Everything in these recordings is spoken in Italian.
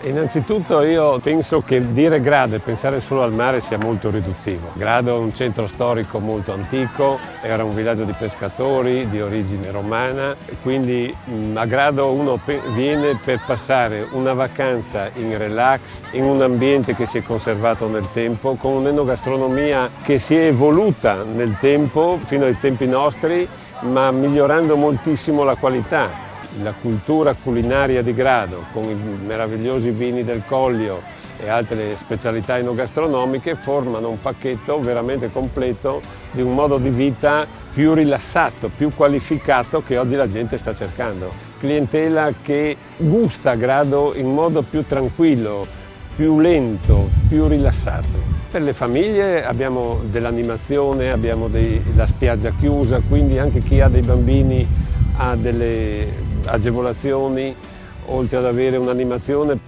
Innanzitutto io penso che dire Grado e pensare solo al mare sia molto riduttivo. Grado è un centro storico molto antico, era un villaggio di pescatori di origine romana, quindi a Grado uno viene per passare una vacanza in relax, in un ambiente che si è conservato nel tempo, con un'enogastronomia che si è evoluta nel tempo, fino ai tempi nostri, ma migliorando moltissimo la qualità. La cultura culinaria di Grado, con i meravigliosi vini del Collio e altre specialità enogastronomiche, formano un pacchetto veramente completo di un modo di vita più rilassato, più qualificato che oggi la gente sta cercando. Clientela che gusta Grado in modo più tranquillo, più lento, più rilassato. Per le famiglie abbiamo dell'animazione, abbiamo la spiaggia chiusa, quindi anche chi ha dei bambini ha delle agevolazioni, oltre ad avere un'animazione.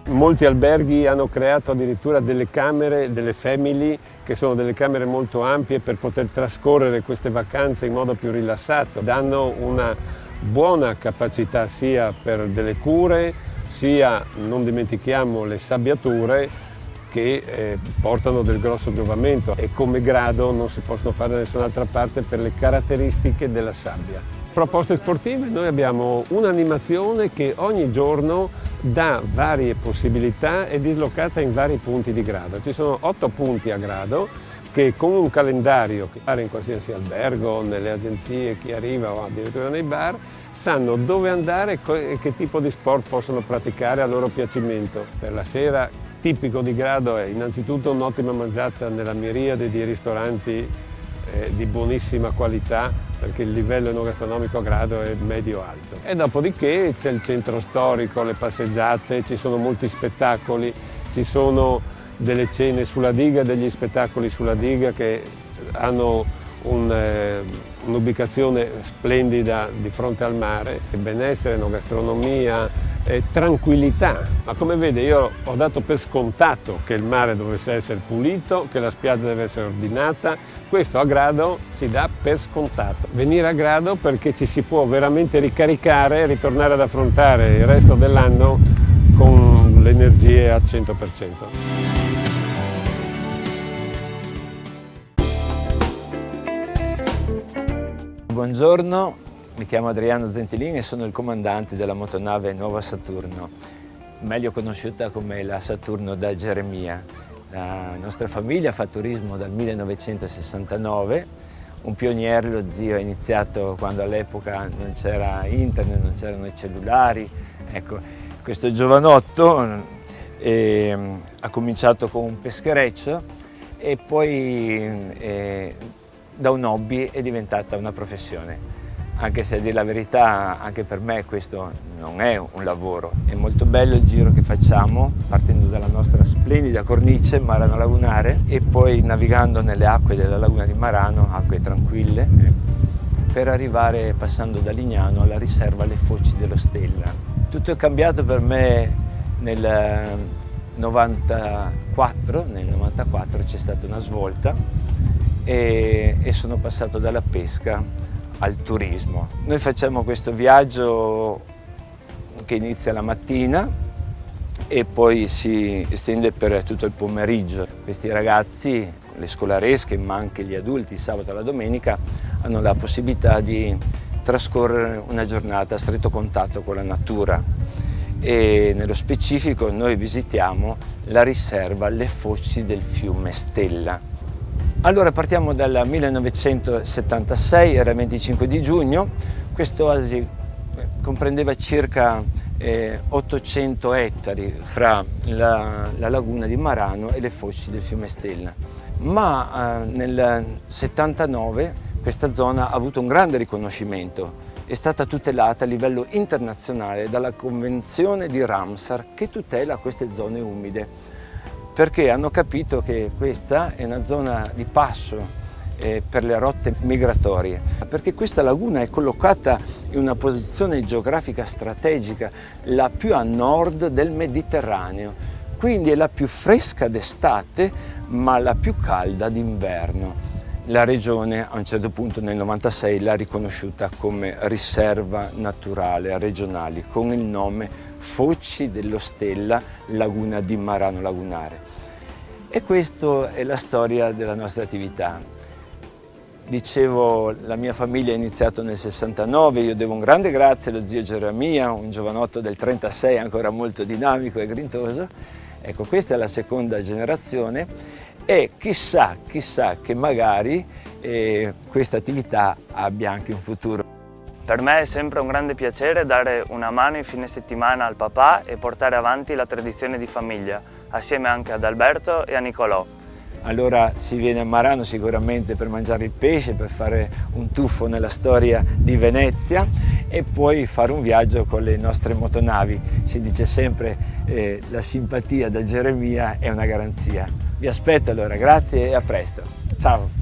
Molti alberghi hanno creato addirittura delle camere, delle family, che sono delle camere molto ampie per poter trascorrere queste vacanze in modo più rilassato. Danno una buona capacità sia per delle cure, sia, non dimentichiamo, le sabbiature che portano del grosso giovamento e come Grado non si possono fare da nessun'altra parte per le caratteristiche della sabbia. Proposte sportive, noi abbiamo un'animazione che ogni giorno dà varie possibilità, è dislocata in vari punti di Grado. Ci sono 8 punti a Grado che con un calendario che pare in qualsiasi albergo, nelle agenzie, chi arriva o addirittura nei bar, sanno dove andare e che tipo di sport possono praticare a loro piacimento. Per la sera tipico di Grado è innanzitutto un'ottima mangiata nella miriade di ristoranti di buonissima qualità, perché il livello enogastronomico a Grado è medio-alto. E dopodiché c'è il centro storico, le passeggiate, ci sono molti spettacoli, ci sono delle cene sulla diga, degli spettacoli sulla diga che hanno un'ubicazione splendida di fronte al mare, benessere, enogastronomia, tranquillità. Ma come vede io ho dato per scontato che il mare dovesse essere pulito, che la spiaggia deve essere ordinata. Questo a Grado si dà per scontato. Venire a Grado perché ci si può veramente ricaricare e ritornare ad affrontare il resto dell'anno con le energie al 100%. Buongiorno, mi chiamo Adriano Zentilin e sono il comandante della motonave Nuova Saturno, meglio conosciuta come la Saturno da Geremia. La nostra famiglia fa turismo dal 1969, un pioniere, lo zio, ha iniziato quando all'epoca non c'era internet, non c'erano i cellulari. Ecco, questo giovanotto ha cominciato con un peschereccio e poi da un hobby è diventata una professione. Anche se a dire la verità, anche per me questo non è un lavoro. È molto bello il giro che facciamo, partendo dalla nostra splendida cornice Marano Lagunare e poi navigando nelle acque della laguna di Marano, acque tranquille, per arrivare, passando da Lignano, alla riserva Le Foci dello Stella. Tutto è cambiato per me nel 94, c'è stata una svolta e sono passato dalla pesca al turismo. Noi facciamo questo viaggio che inizia la mattina e poi si estende per tutto il pomeriggio. Questi ragazzi, le scolaresche ma anche gli adulti, sabato e la domenica, hanno la possibilità di trascorrere una giornata a stretto contatto con la natura e nello specifico noi visitiamo la riserva Le Foci del fiume Stella. Allora partiamo dal 1976, era il 25 di giugno, questo oasi comprendeva circa 800 ettari fra la laguna di Marano e le foci del fiume Stella. Ma nel 79 questa zona ha avuto un grande riconoscimento, è stata tutelata a livello internazionale dalla Convenzione di Ramsar che tutela queste zone umide, perché hanno capito che questa è una zona di passo per le rotte migratorie, perché questa laguna è collocata in una posizione geografica strategica, la più a nord del Mediterraneo, quindi è la più fresca d'estate ma la più calda d'inverno. la regione a un certo punto nel 96 l'ha riconosciuta come riserva naturale regionale con il nome Foci dello Stella, laguna di Marano Lagunare. E questa è la storia della nostra attività. Dicevo, la mia famiglia è iniziata nel 69, io devo un grande grazie allo zio Geremia, un giovanotto del 36 ancora molto dinamico e grintoso. Ecco, questa è la seconda generazione e chissà che magari questa attività abbia anche un futuro. Per me è sempre un grande piacere dare una mano in fine settimana al papà e portare avanti la tradizione di famiglia, assieme anche ad Alberto e a Nicolò. Allora si viene a Marano sicuramente per mangiare il pesce, per fare un tuffo nella storia di Venezia e poi fare un viaggio con le nostre motonavi. Si dice sempre la simpatia da Geremia è una garanzia. Vi aspetto allora, grazie e a presto. Ciao!